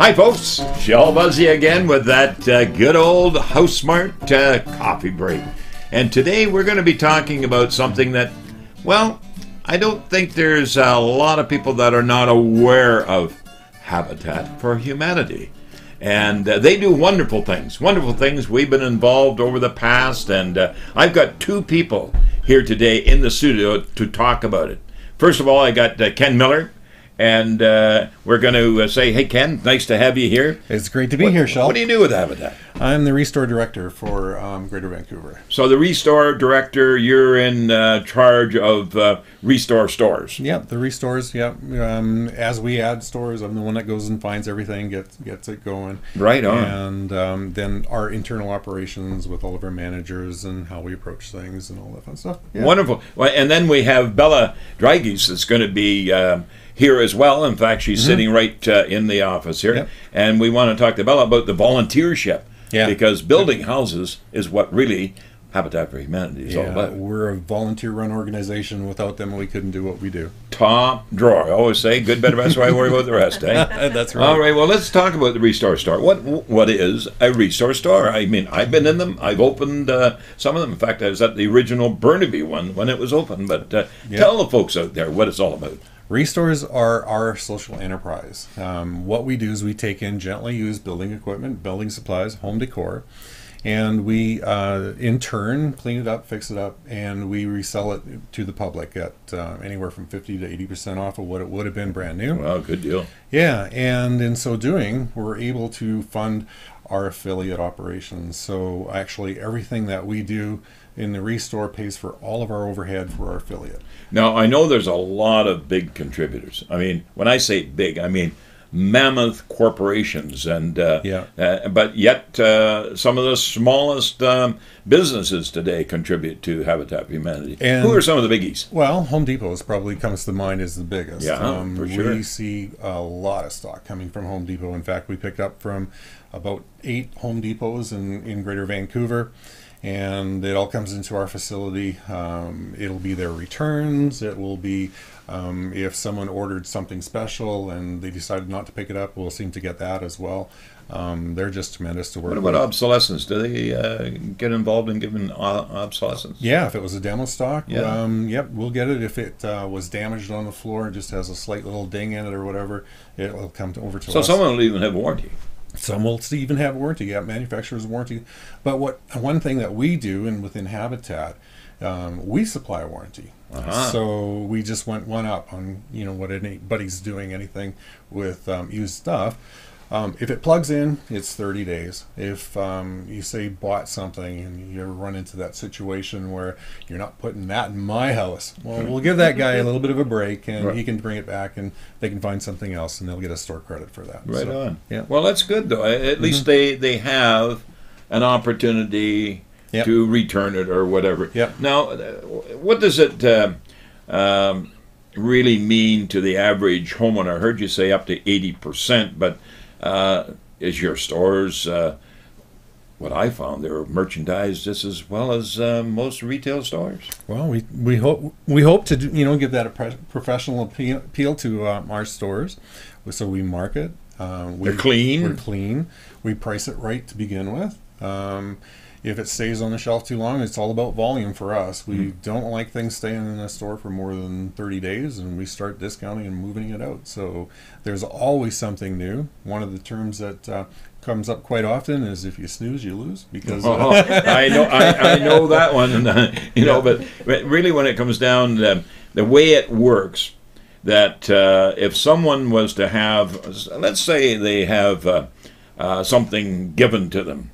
Hi folks, Shell Busey again with that good old House Smart coffee break. And today we're going to be talking about something that, well, I don't think there's a lot of people that are not aware of Habitat for Humanity. And they do wonderful things. We've been involved over the past, and I've got two people here today in the studio to talk about it. First of all, I got Ken Miller, and we're going to say, hey, Ken, nice to have you here. It's great to be here, Shel. What do you do with Habitat? I'm the Restore Director for Greater Vancouver. So the Restore Director, you're in charge of Restore stores. Yep, the Restores, yep. As we add stores, I'm the one that goes and finds everything, gets it going. Right on. And then our internal operations with all of our managers and how we approach things and all that fun stuff. Yeah. Wonderful. Well, and then we have Bella Drygeese that's going to be here as well. In fact, she's sitting right in the office here. Yep. And we want to talk to Bella about the volunteership. Yeah. Because building houses is what really Habitat for Humanity is all about. We're a volunteer-run organization. Without them, we couldn't do what we do. Top drawer. I always say, good, better, best, why worry about the rest, eh? That's right. All right, well, let's talk about the Restore store. What is a Restore store? I mean, I've been in them. I've opened some of them. In fact, I was at the original Burnaby one when it was open. But tell the folks out there what it's all about. Restores are our social enterprise. What we do is we take in gently used building equipment, building supplies, home decor, and we in turn clean it up, fix it up, and we resell it to the public at anywhere from 50 to 80% off of what it would have been brand new. Well, good deal. Yeah, and in so doing, we're able to fund our affiliate operations. So actually everything that we do in the Restore pays for all of our overhead for our affiliate. Now, I know there's a lot of big contributors. I mean, when I say big, I mean mammoth corporations, and but yet some of the smallest businesses today contribute to Habitat for Humanity. And who are some of the biggies? Well, Home Depot probably comes to mind as the biggest. Yeah, for sure. We see a lot of stock coming from Home Depot. In fact, we picked up from about 8 Home Depots in Greater Vancouver. And it all comes into our facility. It'll be their returns. It will be if someone ordered something special and they decided not to pick it up, we'll seem to get that as well. They're just tremendous to work with. What about obsolescence? Do they get involved in giving obsolescence? Yeah, if it was a demo stock, yep, we'll get it. If it was damaged on the floor and just has a slight little ding in it or whatever, it'll come over to us. So someone will even have warranty. Some will even have warranty, manufacturer's warranty. But one thing that we do, and within Habitat, we supply a warranty. So we just went one up on what anybody's doing anything with used stuff. If it plugs in, it's 30 days. If you say bought something and you run into that situation where you're not putting that in my house, well, we'll give that guy a little bit of a break, and he can bring it back, and they can find something else, and they'll get a store credit for that. Right on. Yeah. Well, that's good though. At least they have an opportunity to return it or whatever. Yep. Now, what does it really mean to the average homeowner? I heard you say up to 80%, but is your stores, what I found, they're merchandised just as well as most retail stores? Well, we hope to give that a professional appeal to our stores. So we market. They're clean. We're clean. We price it right to begin with. If it stays on the shelf too long, it's all about volume for us. We don't like things staying in the store for more than 30 days, and we start discounting and moving it out. So there's always something new. One of the terms that comes up quite often is if you snooze, you lose. Because I know that one, but really when it comes down to the way it works, that if someone was to have, let's say they have something given to them,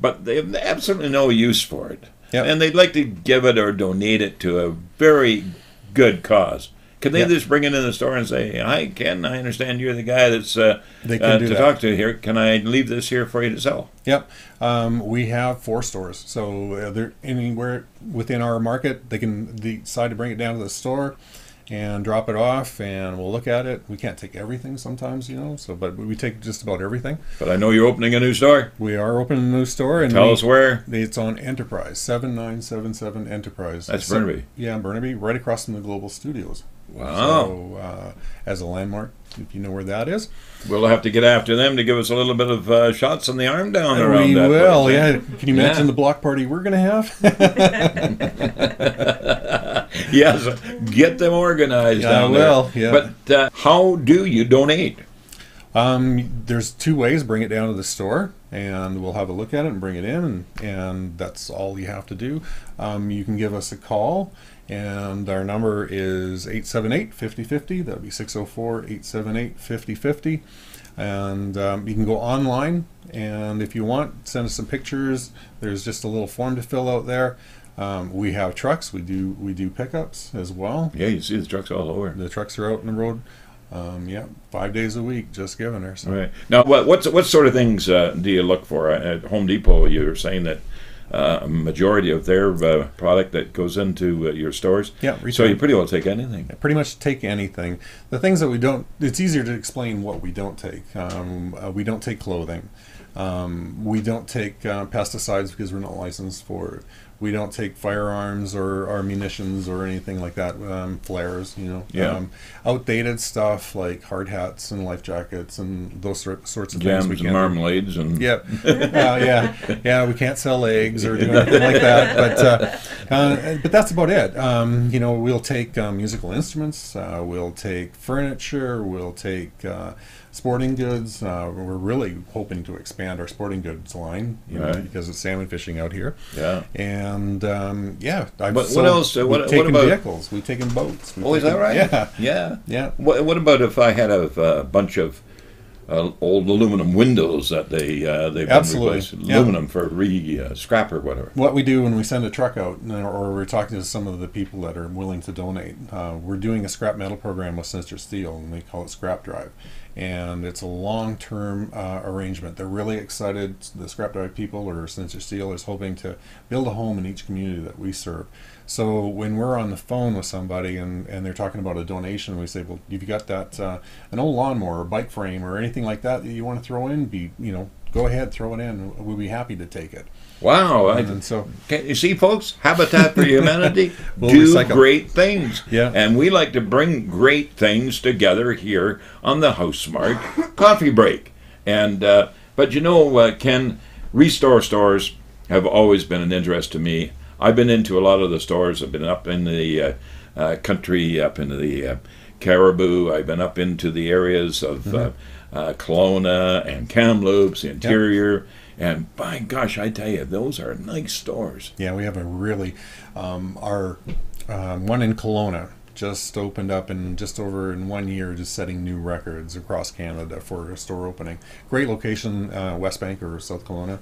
but they have absolutely no use for it, and they'd like to give it or donate it to a very good cause. Can they just bring it in the store and say, "Hi, Ken, I understand you're the guy that's to talk to here. Can I leave this here for you to sell?" Yep. We have 4 stores, so they're anywhere within our market. They can decide to bring it down to the store, and drop it off, and we'll look at it. We can't take everything sometimes, but we take just about everything. But I know you're opening a new store. We are opening a new store. And Tell us where. It's on Enterprise, 7977 Enterprise. That's Burnaby. Yeah, Burnaby, right across from the Global Studios. Wow. So, as a landmark, if you know where that is. We'll have to get after them to give us a little bit of shots on the arm down around that. We will, place. yeah. Can you imagine the block party we're going to have? Yes, get them organized down there. Yeah. But how do you donate? There's two ways. Bring it down to the store, and we'll have a look at it and bring it in, and that's all you have to do. You can give us a call, and our number is 878-5050. That'll be 604-878-5050. And you can go online, and if you want, send us some pictures. There's just a little form to fill out there. We have trucks. We do pickups as well. Yeah, you see the trucks all over. The trucks are out on the road. 5 days a week, just giving her. So. Right. Now, what sort of things do you look for at Home Depot? You're saying that a majority of their product that goes into your stores. Yeah. Retail. So you pretty well take anything. Pretty much take anything. The things that we don't. It's easier to explain what we don't take. We don't take clothing. We don't take pesticides because we're not licensed for it. We don't take firearms or munitions or anything like that, flares, Yeah. Outdated stuff like hard hats and life jackets and those sorts of Jams things. and marmalades and Yep. Yeah. We can't sell eggs or do anything like that. But that's about it. We'll take musical instruments. We'll take furniture. We'll take sporting goods. We're really hoping to expand our sporting goods line, because it's salmon fishing out here. Yeah. And But what else? What taken about vehicles? We've taken boats. Is that right? Yeah. What about if I had a bunch of old aluminum windows that they've been Absolutely. replaced? Aluminum for scrap or whatever. What we do when we send a truck out, or we're talking to some of the people that are willing to donate, we're doing a scrap metal program with Sinister Steel, and they call it Scrap Drive. And it's a long-term arrangement. They're really excited. The Scrap Drive people, or Sinister Steel, is hoping to build a home in each community that we serve. So when we're on the phone with somebody and they're talking about a donation, we say, well, if you got that an old lawnmower or bike frame or anything like that you want to throw in, go ahead, throw it in. We'll be happy to take it. Wow. And so, you see, folks, Habitat for Humanity we'll do recycle. great things. Yeah. And we like to bring great things together here on the House Smart Coffee Break. And but Ken, Restore stores have always been an interest to me. I've been into a lot of the stores. I've been up in the country, up into the Caribou. I've been up into the areas of Kelowna and Kamloops, the interior. Yep. And by gosh, I tell you, those are nice stores. Yeah, we have a really, our one in Kelowna just opened up in just over in 1 year, just setting new records across Canada for a store opening. Great location, West Bank or South Kelowna.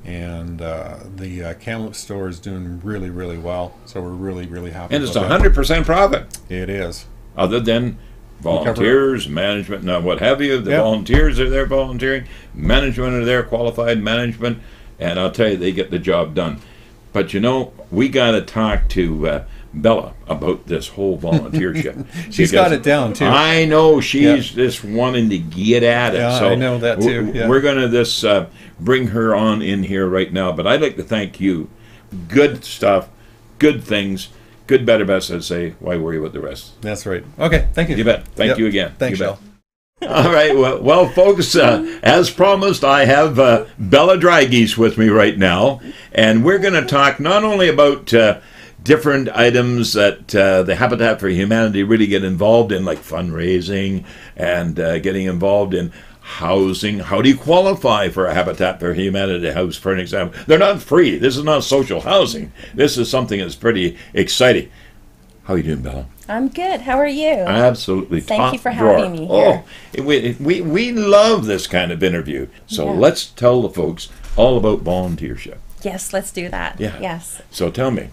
And the Kamloops store is doing really, really well. So we're really, really happy. And it's 100% profit. It is. Other than volunteers, management, now what have you. The volunteers are there volunteering. Management are there, qualified management. And I'll tell you, they get the job done. But we got to talk to Bella about this whole volunteership. She's got it down, too. I know she's just wanting to get at it. Yeah, so I know that, too. Yeah. We're going to bring her on in here right now. But I'd like to thank you. Good stuff, good things. Good, better, best, I'd say. Why worry about the rest? That's right. Okay, thank you. You bet. Thank you again. Thanks, Shell. All right. Well, folks, as promised, I have Bella Drygeese with me right now. And we're going to talk not only about different items that the Habitat for Humanity really get involved in, like fundraising and getting involved in housing. How do you qualify for a Habitat for Humanity house, for an example? They're not free. This is not social housing. This is something that's pretty exciting. How are you doing, Bella? I'm good. How are you? Absolutely. Thank you for having me here. We love this kind of interview. So let's tell the folks all about volunteership. Yes, let's do that. Yeah. Yes. So tell me,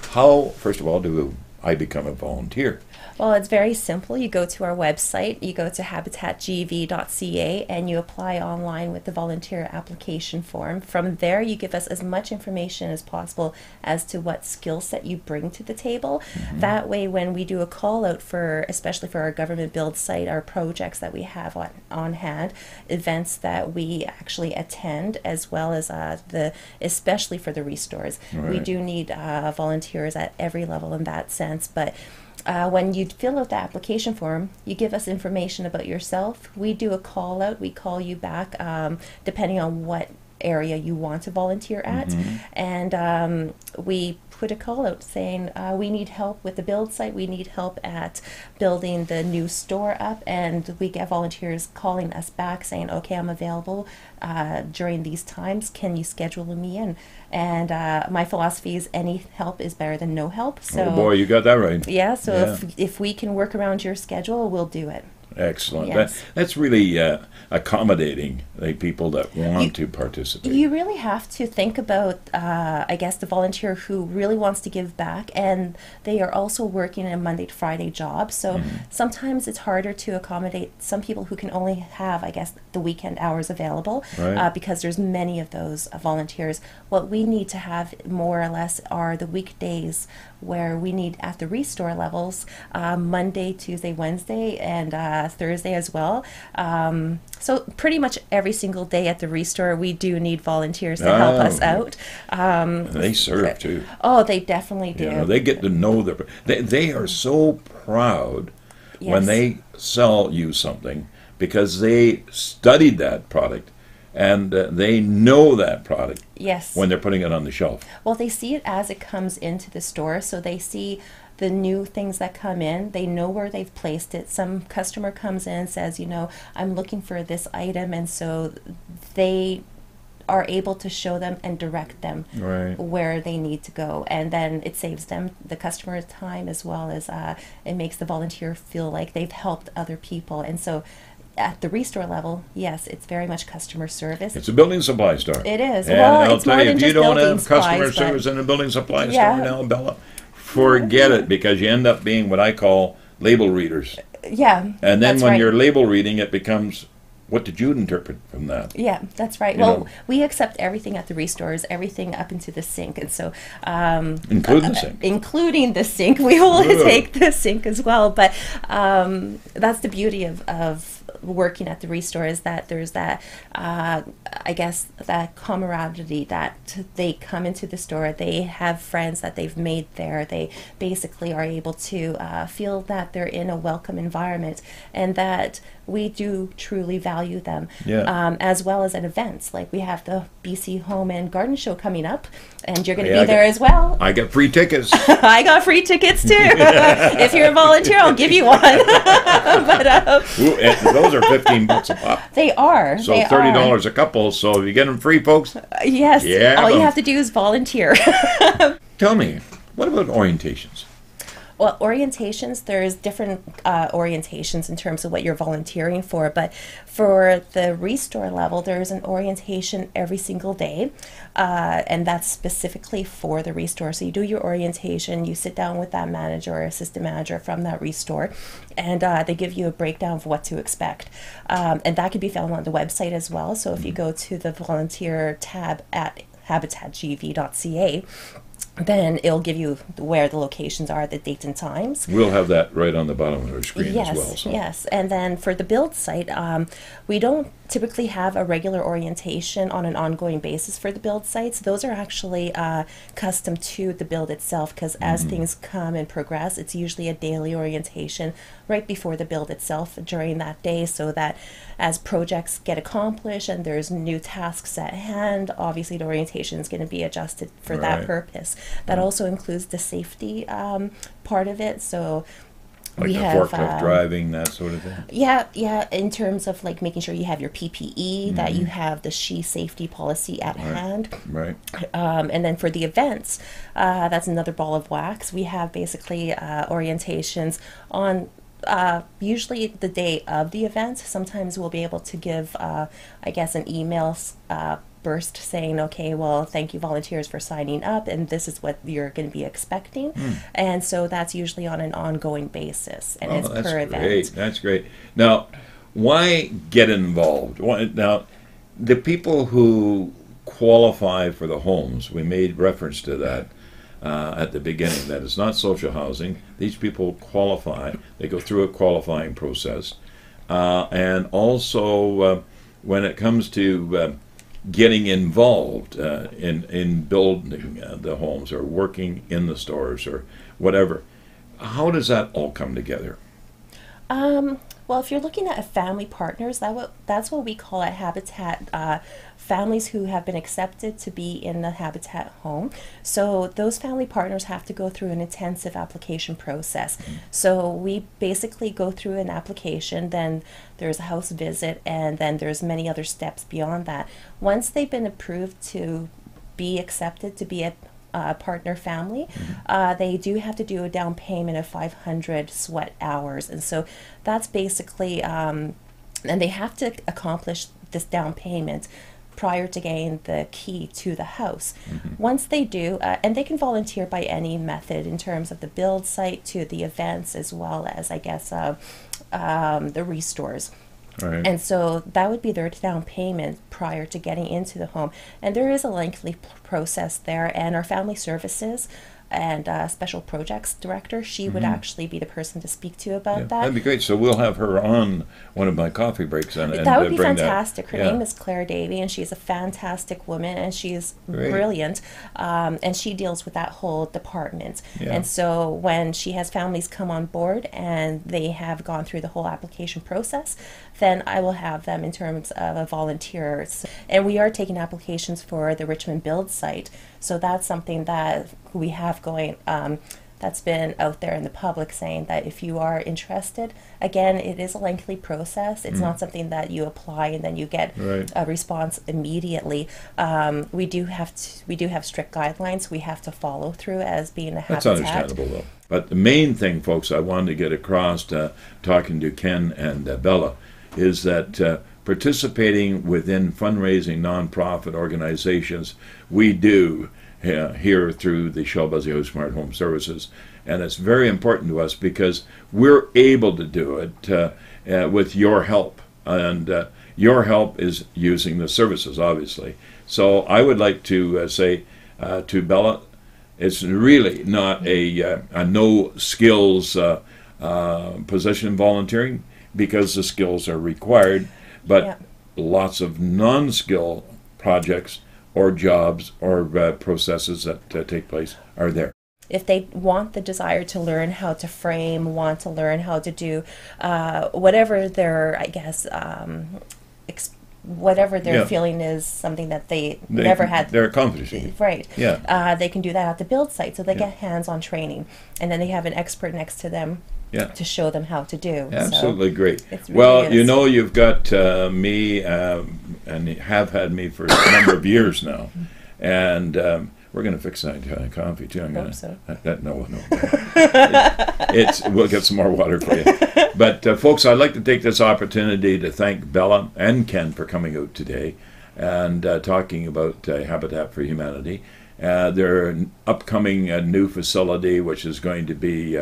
how, first of all, do I become a volunteer? Well, it's very simple. You go to our website, you go to habitatgv.ca, and you apply online with the volunteer application form. From there, you give us as much information as possible as to what skill set you bring to the table. That way, when we do a call out for, especially for our government build site, our projects that we have on hand, events that we actually attend, as well as especially for the restores. Right. We do need volunteers at every level in that sense, but when you fill out the application form, you give us information about yourself. We do a call out. We call you back depending on what area you want to volunteer at. And we put a call out saying we need help with the build site. We need help at building the new store up. And we get volunteers calling us back saying, okay, I'm available during these times. Can you schedule me in? And my philosophy is any help is better than no help. So, oh boy, you got that right. Yeah, so if we can work around your schedule, we'll do it. Excellent. Yes. That's really accommodating the people that want to participate. You really have to think about, I guess, the volunteer who really wants to give back, and they are also working a Monday to Friday job. So sometimes it's harder to accommodate some people who can only have, I guess, the weekend hours available, Right. Because there's many of those volunteers. What we need to have more or less are the weekdays where we need at the restore levels, Monday, Tuesday, Wednesday, and Thursday as well. So pretty much every single day at the restore, we do need volunteers to help us out. They serve too. Oh, they definitely do. You know, they get to know they are so proud when they sell you something because they studied that product and they know that product. Yes. When they're putting it on the shelf. Well, they see it as it comes into the store, so they see the new things that come in. They know where they've placed it. Some customer comes in and says, you know, I'm looking for this item, and so they are able to show them and direct them where they need to go, and then it saves them, the customer's time, as well as it makes the volunteer feel like they've helped other people. And so at the restore level, yes, it's very much customer service. It's a building supply store. It is. And Well, I'll it's tell more you, than if you just don't building have customer supplies, service in a building supply Yeah. store now, Bella, forget it, because you end up being what I call label readers. Yeah. And then that's when right. you're label reading, it becomes, what did you interpret from that? Yeah, that's right. You Well, know. we accept everything at the restores, everything up into the sink, and so Including the sink. including the sink, we will Ugh. take the sink as well. But that's the beauty of working at the restore, is that there's that I guess that camaraderie, that they come into the store, they have friends that they've made there, they basically are able to feel that they're in a welcome environment, and that we do truly value them. As well as at events, like we have the BC Home and Garden Show coming up, and you're going to be there as well. I get free tickets. I got free tickets too. If you're a volunteer, I'll give you one. But Ooh, and those are $15 a pop. they are. So they $30 a couple. So if you get them free, folks. Yes. Yeah, All you but- have to do is volunteer. Tell me, what about orientations? Well, orientations, there's different orientations in terms of what you're volunteering for, but for the restore level, there's an orientation every single day, and that's specifically for the restore. So you do your orientation, you sit down with that manager or assistant manager from that restore, and they give you a breakdown of what to expect. And that can be found on the website as well. So if you go to the volunteer tab at habitatgv.ca, then it'll give you where the locations are, the dates and times. We'll have that right on the bottom of our screen as well. So. Yes. And then for the build site, we don't typically have a regular orientation on an ongoing basis for the build sites. Those are actually custom to the build itself, because as things come and progress, it's usually a daily orientation right before the build itself during that day, so that as projects get accomplished and there's new tasks at hand, obviously the orientation is going to be adjusted for that purpose. That also includes the safety part of it. So Like we the have forklift driving, that sort of thing. Yeah, in terms of like making sure you have your PPE, that you have the SHE safety policy at hand. Right. And then for the events, that's another ball of wax. We have basically orientations on usually the day of the event. Sometimes we'll be able to give, I guess, an email burst saying, okay, well, thank you volunteers for signing up, and this is what you're going to be expecting. And so that's usually on an ongoing basis, and it's per event. Great. That's great. Now, why get involved? Now, the people who qualify for the homes, we made reference to that at the beginning, that it's not social housing. These people qualify. They go through a qualifying process. And also, when it comes to getting involved in building the homes or working in the stores or whatever, how does that all come together? Well, if you're looking at family partners, that's what we call at Habitat families who have been accepted to be in the Habitat home. So those family partners have to go through an intensive application process. So we basically go through an application, then there's a house visit, and then there's many other steps beyond that. Once they've been approved to be accepted to be a partner family, they do have to do a down payment of 500 sweat hours, and so that's basically and they have to accomplish this down payment prior to getting the key to the house. Once they do, and they can volunteer by any method in terms of the build site to the events, as well as, I guess, the restores. Right. And so that would be their down payment prior to getting into the home. And there is a lengthy process there, and our family services and special projects director, she would actually be the person to speak to about that. That'd be great. So we'll have her on one of my coffee breaks. And that would be bring fantastic. Her Yeah. name is Claire Davey, and she's a fantastic woman, and she's brilliant. And she deals with that whole department. Yeah. And so when she has families come on board and they have gone through the whole application process, then I will have them in terms of volunteers. And we are taking applications for the Richmond Build site. So that's something that we have going, that's been out there in the public, saying that if you are interested, again, it is a lengthy process. It's not something that you apply and then you get a response immediately. We do have strict guidelines we have to follow through as being a Habitat. That's understandable, though. But the main thing, folks, I wanted to get across talking to Ken and Bella is that participating within fundraising nonprofit organizations, we do here through the Shell Busey House Smart Home Services, and it's very important to us because we're able to do it with your help, and your help is using the services, obviously. So I would like to say to Bella, it's really not a no skills position volunteering, because the skills are required, but lots of non-skill projects or jobs or processes that take place are there. If they want the desire to learn how to frame, want to learn how to do whatever their, I guess, whatever their feeling is something that they never had. They're accomplishing. Right. Yeah. They can do that at the build site, so they get hands-on training, and then they have an expert next to them to show them how to do. Absolutely so great. Really you know, you've got me, and you have had me for a number of years now, and we're going to fix that coffee too. Hope so. No. We'll get some more water for you. But folks, I'd like to take this opportunity to thank Bella and Ken for coming out today and talking about Habitat for Humanity. Their upcoming new facility, which is going to be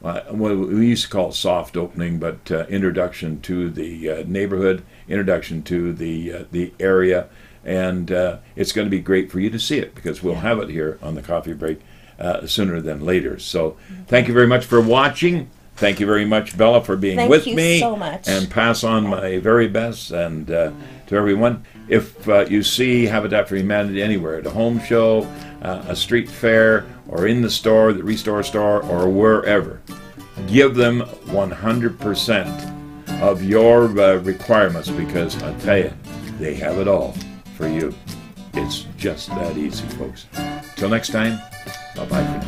what we used to call soft opening, but introduction to the neighborhood, introduction to the area, and it's going to be great for you to see it because we'll have it here on the coffee break sooner than later. So thank you very much for watching. Thank you very much, Bella, for being with me. Thank you so much. And pass on my very best and to everyone. If you see Habitat for Humanity anywhere, at a home show, a street fair, or in the store, the Restore store, or wherever, give them 100% of your requirements, because I tell you, they have it all for you. It's just that easy, folks. Till next time, bye-bye for now.